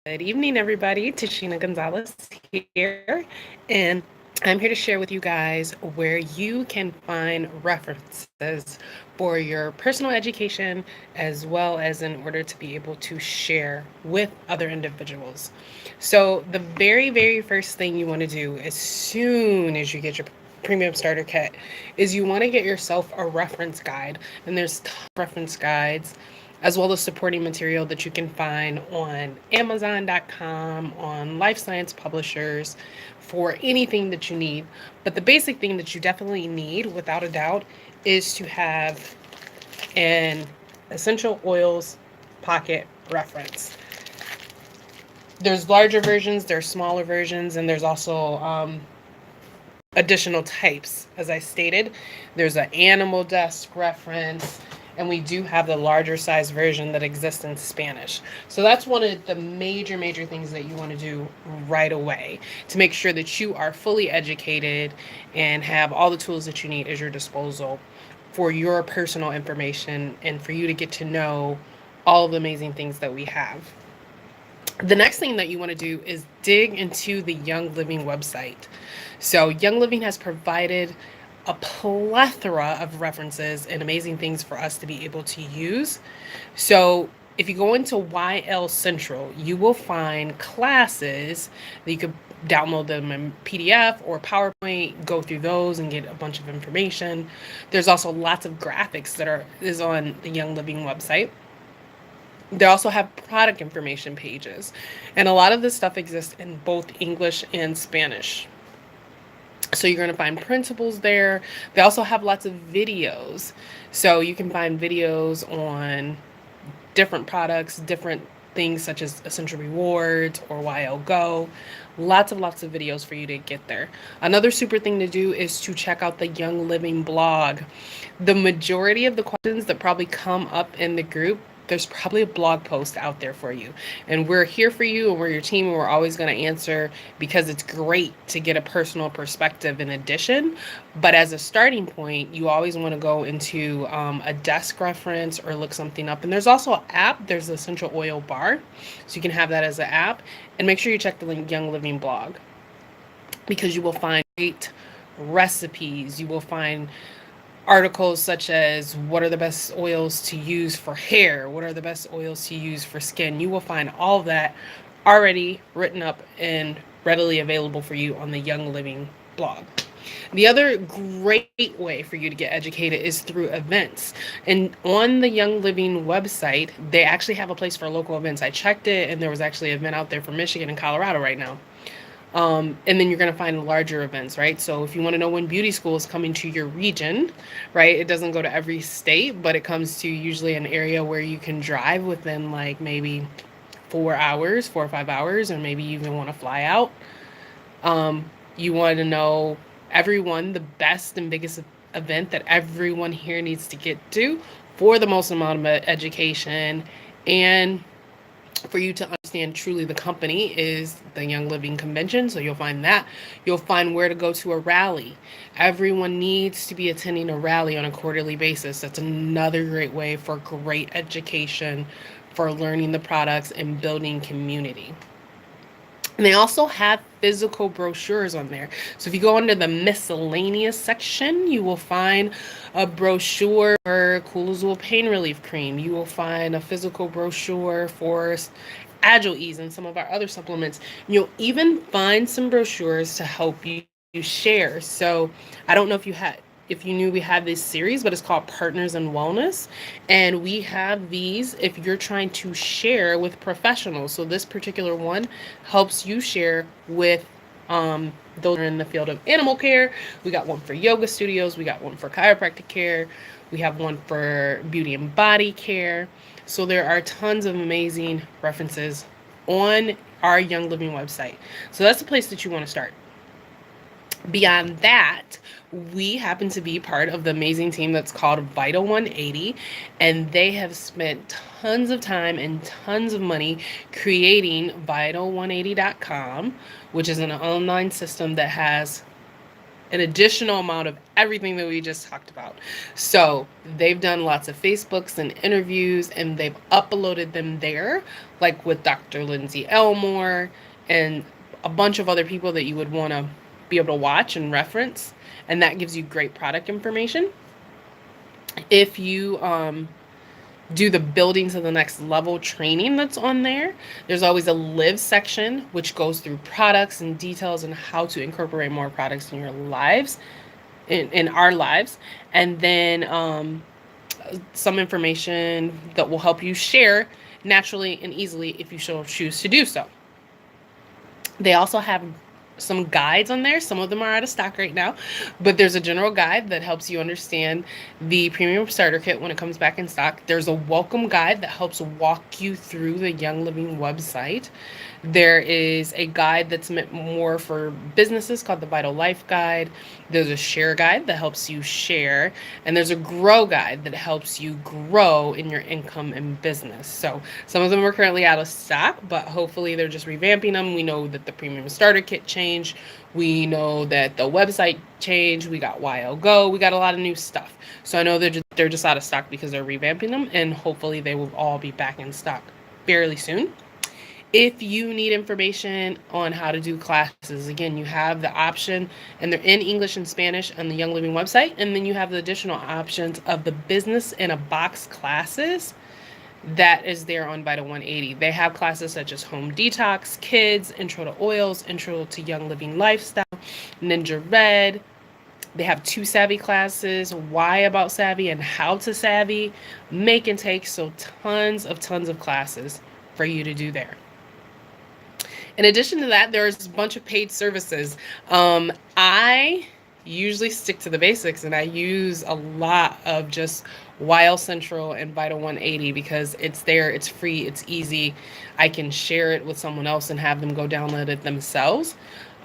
Good evening, everybody. Tashina Gonzalez here, and I'm here to share with you guys where you can find references for your personal education as well as in order to be able to share with other individuals. So, the very first thing you want to do as soon as you get your premium starter kit is you want to get yourself a reference guide, and there's reference guides as well as supporting material that you can find on Amazon.com, on Life Science Publishers, for anything that you need. But the basic thing that you definitely need, without a doubt, is to have an essential oils pocket reference. There's larger versions, there's smaller versions, and there's also additional types. As I stated, there's an animal desk reference, and we do have the larger size version that exists in Spanish. So that's one of the major things that you want to do right away to make sure that you are fully educated and have all the tools that you need at your disposal for your personal information and for you to get to know all of the amazing things that we have. The next thing that you want to do is dig into the Young Living website. So, Young Living has provided a plethora of references and amazing things for us to be able to use. So, if you go into YL Central, you will find classes that you could download them in PDF or PowerPoint, go through those and get a bunch of information. There's also lots of graphics that is on the Young Living website. They also have product information pages. And a lot of this stuff exists in both English and Spanish. So you're going to find principles there. They also have lots of videos. So you can find videos on different products, different things such as Essential Rewards or YL Go. Lots of videos for you to get there. Another super thing to do is to check out the Young Living blog. The majority of the questions that probably come up in the group, there's probably a blog post out there for you. And we're here for you, and we're your team, and we're always going to answer because it's great to get a personal perspective in addition. But as a starting point, you always want to go into a desk reference or look something up. And there's also an app, there's the Essential Oil Bar. So you can have that as an app. And make sure you check the Young Living blog because you will find great recipes. You will find articles such as what are the best oils to use for hair, what are the best oils to use for skin. You will find all of that already written up and readily available for you on the Young Living blog. The other great way for you to get educated is through events. And on the Young Living website, they actually have a place for local events. I checked it, and there was actually an event out there for Michigan and Colorado right now. And then you're going to find larger events, right? So if you want to know when beauty school is coming to your region, right, it doesn't go to every state, but it comes to usually an area where you can drive within like maybe 4 hours, 4 or 5 hours, or maybe you even want to fly out. You want to know everyone, the best and biggest event that everyone here needs to get to for the most amount of education and for you to understand truly the company is the Young Living Convention. So you'll find that. You'll find where to go to a rally. Everyone needs to be attending a rally on a quarterly basis. That's another great way for great education, for learning the products and building community. And they also have physical brochures on there. So if you go under the miscellaneous section, you will find a brochure for Cool Azul Pain Relief Cream. You will find a physical brochure for Agile Ease and some of our other supplements. You'll even find some brochures to help you share. So I don't know if you knew we had this series, but it's called Partners in Wellness. And we have these if you're trying to share with professionals. So this particular one helps you share with those in the field of animal care. We got one for yoga studios. We got one for chiropractic care. We have one for beauty and body care. So there are tons of amazing references on our Young Living website. So that's the place that you want to start. Beyond that, we happen to be part of the amazing team that's called Vital 180, and they have spent tons of time and tons of money creating Vital180.com, which is an online system that has an additional amount of everything that we just talked about. So they've done lots of Facebooks and interviews, and they've uploaded them there, like with Dr. Lindsay Elmore and a bunch of other people that you would want to be able to watch and reference. And that gives you great product information. If you do the building to the next level training that's on there, there's always a live section which goes through products and details and how to incorporate more products in your lives, in our lives. And then some information that will help you share naturally and easily if you choose to do so. They also have some guides on there. Some of them are out of stock right now, but there's a general guide that helps you understand the premium starter kit when it comes back in stock. There's a welcome guide that helps walk you through the Young Living website. There is a guide that's meant more for businesses called the Vital Life Guide. There's a share guide that helps you share, and there's a grow guide that helps you grow in your income and business. So some of them are currently out of stock, but hopefully they're just revamping them. We know that the premium starter kit changed. We know that the website changed. We got YL Go. We got a lot of new stuff. So I know they're just out of stock because they're revamping them, and hopefully they will all be back in stock fairly soon. If you need information on how to do classes, again, you have the option, and they're in English and Spanish on the Young Living website. And then you have the additional options of the business in a box classes that is there on Vital 180. They have classes such as home detox, kids, intro to oils, intro to young living lifestyle, Ninja Red. They have 2 savvy classes, why about savvy and how to savvy, make and take. So tons of classes for you to do there. In addition to that, there's a bunch of paid services. I usually stick to the basics, and I use a lot of just YL Central and Vital 180 because it's there, it's free, it's easy. I can share it with someone else and have them go download it themselves.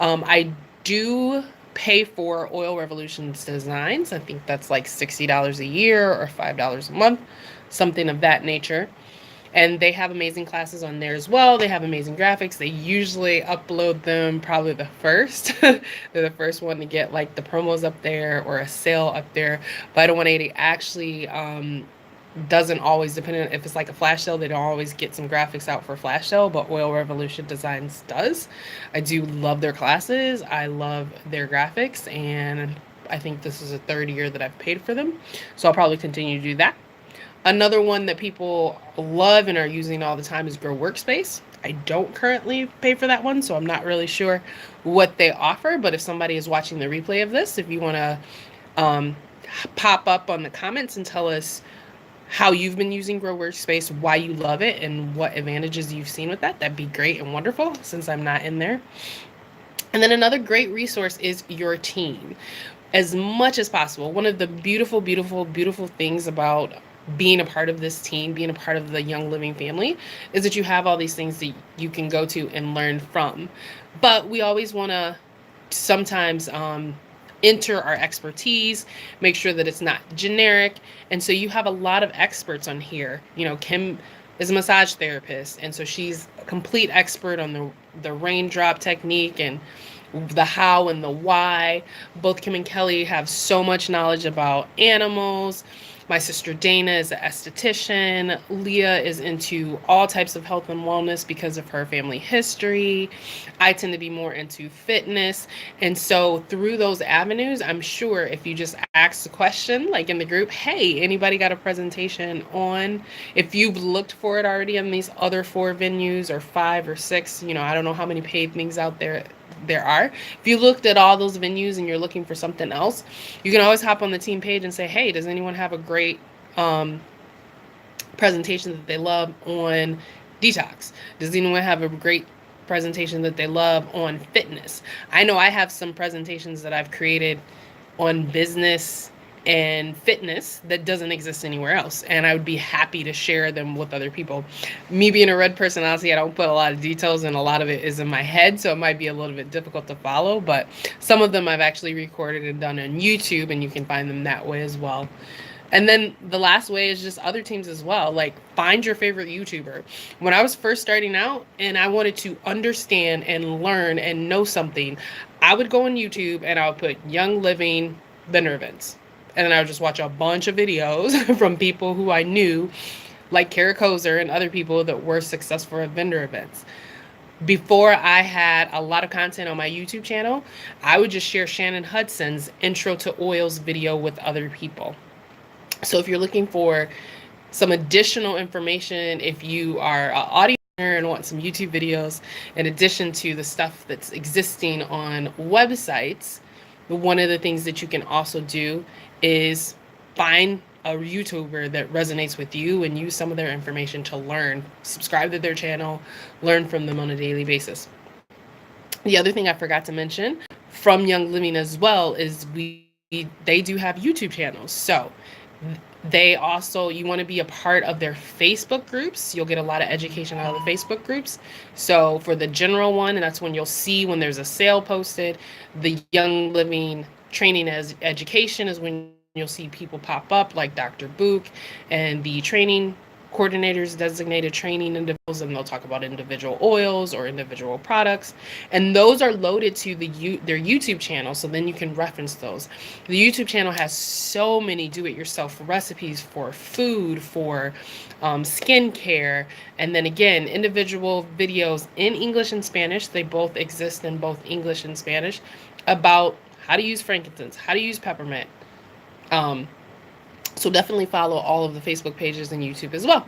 I do pay for Oil Revolution's designs. I think that's like $60 a year or $5 a month, something of that nature. And they have amazing classes on there as well. They have amazing graphics. They usually upload them probably the first. They're the first one to get like the promos up there or a sale up there. Vital 180 actually doesn't always, depending on if it's like a flash sale, they don't always get some graphics out for flash sale, but Oil Revolution Designs does. I do love their classes. I love their graphics, and I think this is the 3rd year that I've paid for them. So I'll probably continue to do that. Another one that people love and are using all the time is Grow Workspace. I don't currently pay for that one, so I'm not really sure what they offer. But if somebody is watching the replay of this, if you want to pop up on the comments and tell us how you've been using Grow Workspace, why you love it, and what advantages you've seen with that, that'd be great and wonderful since I'm not in there. And then another great resource is your team. As much as possible, one of the beautiful, beautiful, beautiful things about being a part of this team, being a part of the Young Living family, is that you have all these things that you can go to and learn from. But we always want to sometimes enter our expertise, make sure that it's not generic. And so you have a lot of experts on here. You know, Kim is a massage therapist, and so she's a complete expert on the raindrop technique and the how and the why. Both Kim and Kelly have so much knowledge about animals. My sister Dana is an esthetician. Leah is into all types of health and wellness because of her family history. I tend to be more into fitness. And so through those avenues, I'm sure if you just ask the question, like in the group, hey, anybody got a presentation on, if you've looked for it already on these other 4 venues or 5 or 6, you know, I don't know how many paid things out there are. If you looked at all those venues and you're looking for something else, you can always hop on the team page and say, hey, does anyone have a great presentation that they love on detox? Does anyone have a great presentation that they love on fitness? I know I have some presentations that I've created on business and fitness that doesn't exist anywhere else, and I would be happy to share them with other people. Me being a red personality, I don't put a lot of details, and a lot of it is in my head, so it might be a little bit difficult to follow, but some of them I've actually recorded and done on YouTube, and you can find them that way as well. And then the last way is just other teams as well. Like, find your favorite YouTuber. When I was first starting out and I wanted to understand and learn and know something, I would go on YouTube and I would put Young Living vendor events. And then I would just watch a bunch of videos from people who I knew, like Kara Kozer and other people that were successful at vendor events. Before I had a lot of content on my YouTube channel, I would just share Shannon Hudson's Intro to Oils video with other people. So if you're looking for some additional information, if you are an audio and want some YouTube videos, in addition to the stuff that's existing on websites, one of the things that you can also do is find a YouTuber that resonates with you and use some of their information to learn. Subscribe to their channel, learn from them on a daily basis. The other thing I forgot to mention from Young Living as well is they do have YouTube channels. So they also, you want to be a part of their Facebook groups. You'll get a lot of education out of the Facebook groups. So for the general one, and that's when you'll see when there's a sale posted. The Young Living Training as Education is when you'll see people pop up like Dr. Book and the training coordinators, designated training individuals, and they'll talk about individual oils or individual products. And those are loaded to their YouTube channel, so then you can reference those. The YouTube channel has so many do-it-yourself recipes for food, for skincare, and then again, individual videos in English and Spanish. They both exist in both English and Spanish about how to use frankincense, how to use peppermint. So definitely follow all of the Facebook pages and YouTube as well.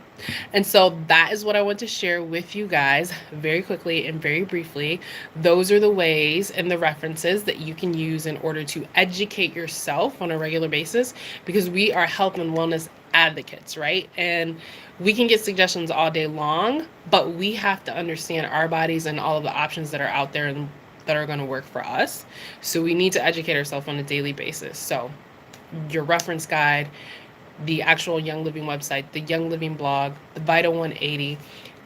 And so that is what I want to share with you guys very quickly and very briefly. Those are the ways and the references that you can use in order to educate yourself on a regular basis, because we are health and wellness advocates, right? And we can get suggestions all day long, but we have to understand our bodies and all of the options that are out there and that are going to work for us. So we need to educate ourselves on a daily basis. So your reference guide, the actual Young Living website, the Young Living blog, the Vital 180,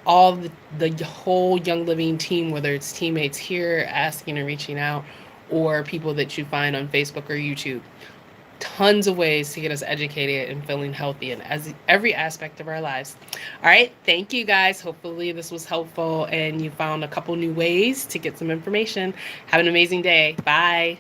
all the whole Young Living team, whether it's teammates here asking and reaching out or people that you find on Facebook or YouTube. Tons of ways to get us educated and feeling healthy in every aspect of our lives. All right. Thank you guys. Hopefully this was helpful and you found a couple new ways to get some information. Have an amazing day. Bye.